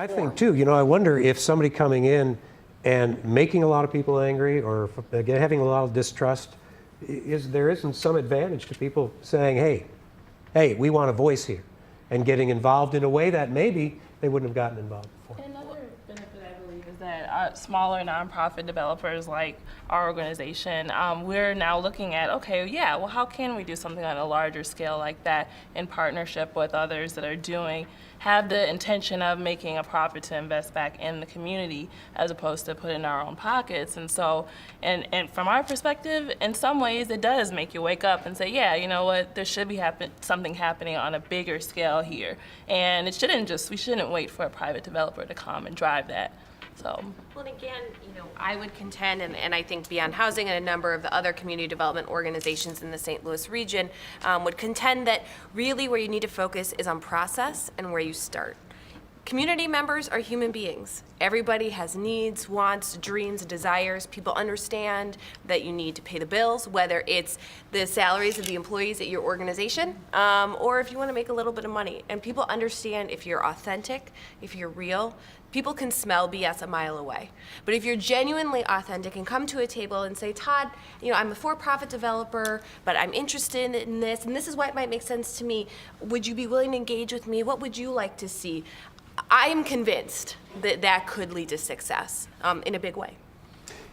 I think too, I wonder if somebody coming in and making a lot of people angry or again, having a lot of distrust, there isn't some advantage to people saying, hey, we want a voice here, and getting involved in a way that maybe they wouldn't have gotten involved before. Another benefit, I believe, is that smaller nonprofit developers like our organization, we're now looking at, how can we do something on a larger scale like that in partnership with others that are have the intention of making a profit to invest back in the community as opposed to put in our own pockets. And so, and from our perspective, in some ways it does make you wake up and say, you know what, there should be something happening on a bigger scale here. And we shouldn't wait for a private developer to come and drive that. So. Well, and again, I would contend, and I think Beyond Housing and a number of the other community development organizations in the St. Louis region would contend that really where you need to focus is on process and where you start. Community members are human beings. Everybody has needs, wants, dreams, desires. People understand that you need to pay the bills, whether it's the salaries of the employees at your organization, or if you want to make a little bit of money. And people understand if you're authentic, if you're real. People can smell BS a mile away. But if you're genuinely authentic and come to a table and say, Todd, I'm a for-profit developer, but I'm interested in this, and this is why it might make sense to me. Would you be willing to engage with me? What would you like to see? I'm convinced that that could lead to success in a big way.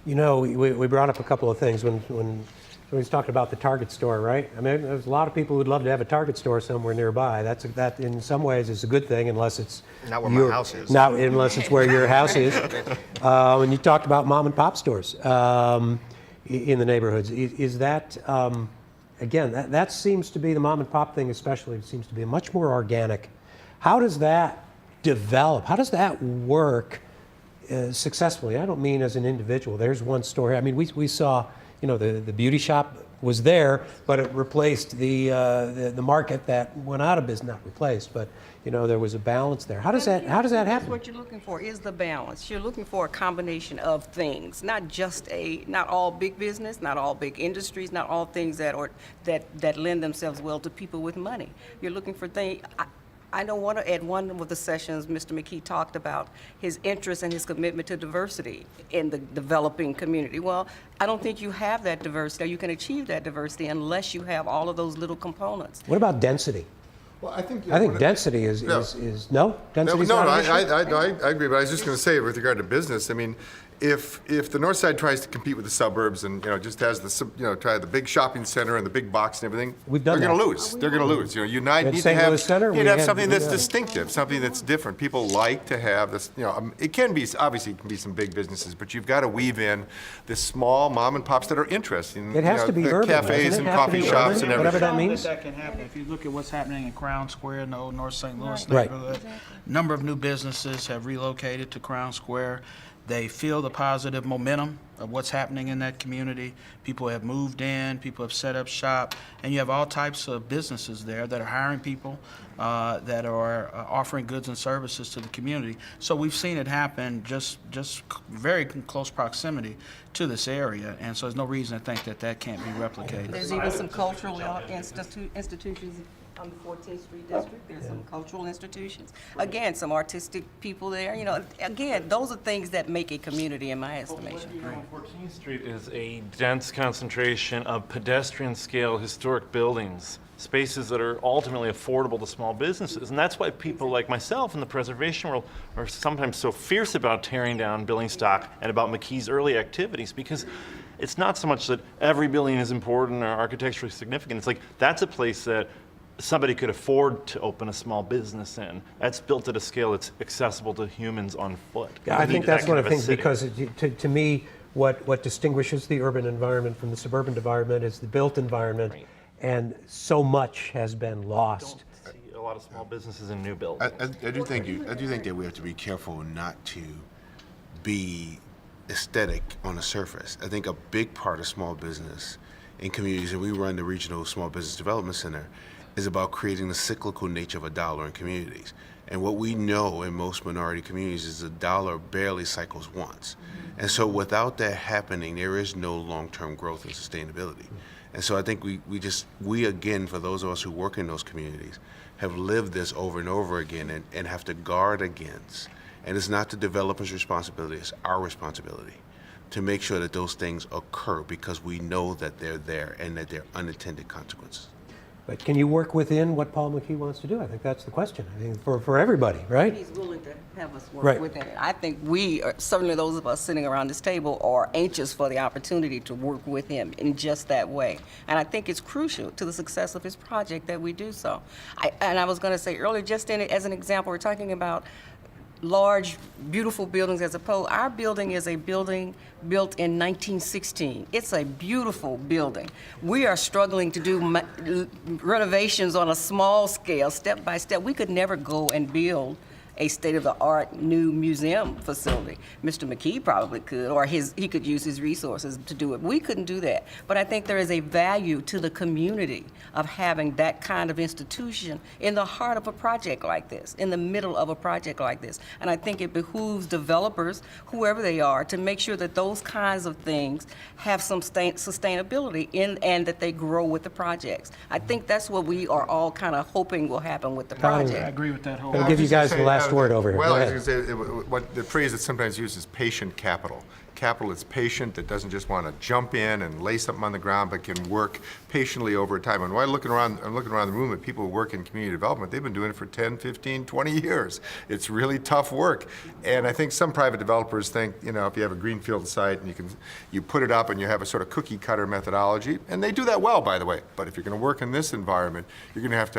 We brought up a couple of things when we was talking about the Target store, right? I mean, there's a lot of people who'd love to have a Target store somewhere nearby. That in some ways is a good thing, unless it's not where my house is. Not unless it's where your house is. And you talked about mom and pop stores in the neighborhoods. Is that again? That seems to be the mom and pop thing, especially. Seems to be much more organic. How does that develop? How does that work successfully? I don't mean as an individual. There's one store. I mean, we saw. The beauty shop was there, but it replaced the market that went out of business. Not replaced, but there was a balance there. How does that happen? That's what you're looking for is the balance. You're looking for a combination of things, not all big business, not all big industries, not all things that lend themselves well to people with money. You're looking for things. I know at one of the sessions, Mr. McKee talked about his interest and his commitment to diversity in the developing community. Well, I don't think you have that diversity, or you can achieve that diversity unless you have all of those little components. What about density? Well, I think density is no? Density's no, not an issue? I agree, but I was just going to say with regard to business, I mean, if the north side tries to compete with the suburbs and just has try the big shopping center and the big box and everything, they're going to lose. They're going to lose. You need to have something that's distinctive, something that's different. People like to have this. It can be obviously some big businesses, but you've got to weave in this small mom and pops that are interesting. It has to be urban, cafes and coffee shops and everything. Whatever that means. That can happen. If you look at what's happening in Crown Square in the old North St. Louis neighborhood, number of new businesses have relocated to Crown Square. They feel the positive momentum of what's happening in that community. People have moved in, people have set up shop, and you have all types of businesses there that are hiring people, that are offering goods and services to the community. So we've seen it happen just very close proximity to this area, and so there's no reason to think that can't be replicated. There's even some cultural institutions on the 14th Street District. There's some cultural institutions. Again, some artistic people there. Again, those are things that make a community in my estimation. 14th Street is a dense concentration of pedestrian-scale historic buildings, spaces that are ultimately affordable to small businesses. And that's why people like myself in the preservation world are sometimes so fierce about tearing down building stock and about McKee's early activities, because it's not so much that every building is important or architecturally significant. It's like that's a place that somebody could afford to open a small business in. That's built at a scale that's accessible to humans on foot. Yeah, I think that's one of the things, because to me, what distinguishes the urban environment from the suburban environment is the built environment, and so much has been lost. Don't see a lot of small businesses in new buildings. I do think that we have to be careful not to be aesthetic on the surface. I think a big part of small business in communities, and we run the Regional Small Business Development Center, is about creating the cyclical nature of a dollar in communities. And what we know in most minority communities is a dollar barely cycles once. And so without that happening, there is no long-term growth and sustainability. And so I think we again, for those of us who work in those communities, have lived this over and over again and have to guard against And it's not the developer's responsibility, it's our responsibility to make sure that those things occur because we know that they're there and that they're unintended consequences. But can you work within what Paul McKee wants to do? I think that's the question. I think for everybody, right? He's willing to have us work Right. within it. I think we, are, certainly those of us sitting around this table, are anxious for the opportunity to work with him in just that way. And I think it's crucial to the success of his project that we do so. I was going to say earlier, just in it, as an example, we're talking about large, beautiful buildings as opposed. Our building is a building built in 1916. It's a beautiful building. We are struggling to do renovations on a small scale, step by step. We could never go and build a state-of-the-art new museum facility. Mr. McKee probably could, or he could use his resources to do it. We couldn't do that. But I think there is a value to the community of having that kind of institution in the heart of a project like this, in the middle of a project like this. And I think it behooves developers, whoever they are, to make sure that those kinds of things have some sustainability and that they grow with the projects. I think that's what we are all kind of hoping will happen with the project. I agree with that whole. I'll give you guys the last word over here. Well, Go I ahead. was going to say, what the phrase that's sometimes used is patient capital. Capital that's patient, that doesn't just want to jump in and lay something on the ground, but can work patiently over time. And when I'm looking around the room at people who work in community development, they've been doing it for 10, 15, 20 years. It's really tough work. And I think some private developers think, you know, if you have a greenfield site and you put it up and you have a sort of cookie cutter methodology, and they do that well, by the way. But if you're going to work in this environment, you're going to have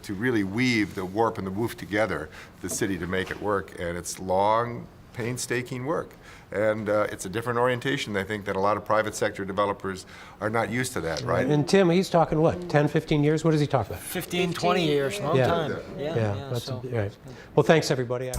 to really weave the warp and the woof together, the city, to make it work. And it's long, painstaking work. And it's a different orientation, I think, that a lot of private sector developers are not used to that, right? And Tim, he's talking what, 10, 15 years? What does he talk about? 15, 20 years, long Yeah. time. Yeah, that's so- right. Well, thanks, everybody.